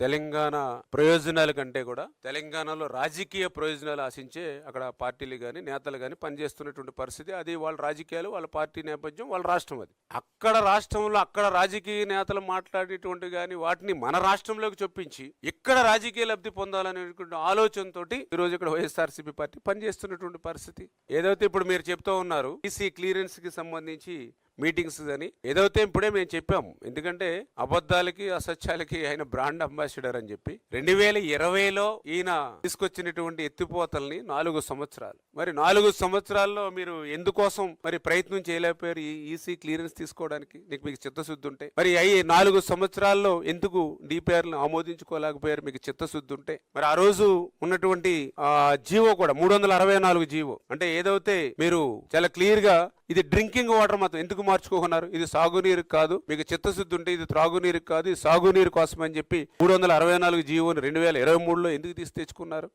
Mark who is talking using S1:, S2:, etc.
S1: తెలంగాణ ప్రయోజనాల కంటే కూడా తెలంగాణలో రాజకీయ ప్రయోజనాలు ఆశించే అక్కడ పార్టీలు కానీ నేతలు కానీ పనిచేస్తున్నటువంటి పరిస్థితి. అది వాళ్ళ రాజకీయాలు, వాళ్ళ పార్టీ నేపథ్యం, వాళ్ళ రాష్ట్రం. అది అక్కడ రాష్ట్రంలో అక్కడ రాజకీయ నేతలు మాట్లాడేటువంటి కానీ వాటిని మన రాష్ట్రంలోకి చొప్పించి ఇక్కడ రాజకీయ లబ్ధి పొందాలనేటువంటి ఆలోచనతోటి ఈరోజు ఇక్కడ వైఎస్ఆర్సీపీ పార్టీ పనిచేస్తున్నటువంటి పరిస్థితి. ఏదైతే ఇప్పుడు మీరు చెప్తూ ఉన్నారు ఈసీ క్లియరెన్స్ కి సంబంధించి మీటింగ్స్ అని, ఏదైతే ఇప్పుడే మేము చెప్పాము. ఎందుకంటే అబద్ధాలకి అసత్యాలకి ఆయన బ్రాండ్ అంబాసిడర్ అని చెప్పి 2020లో ఈయన తీసుకొచ్చినటువంటి ఎత్తిపోతల్ని 4 సంవత్సరాలు, మరి 4 సంవత్సరాల్లో మీరు ఎందుకోసం మరి ప్రయత్నం చేయలేకపోయారు ఈ ఈసీ క్లియరెన్స్ తీసుకోవడానికి? మీకు చిత్తశుద్ధి ఉంటే మరి 4 సంవత్సరాల్లో ఎందుకు డిపిఆర్లను ఆమోదించుకోలేకపోయారు? మీకు చిత్తశుద్ధి ఉంటే మరి ఆ రోజు ఉన్నటువంటి జీవో కూడా 364 జీవో అంటే ఏదైతే మీరు చాలా క్లియర్ గా ఇది డ్రింకింగ్ వాటర్ మాత్రం ఎందుకు మార్చుకోకున్నారు? ఇది సాగునీరు కాదు, మీకు చిత్తశుద్ధి ఉంటే ఇది త్రాగునీరు కాదు, ఇది సాగునీరు కోసం అని చెప్పి 364 జీవోని 2023లో ఎందుకు తెచ్చుకున్నారు?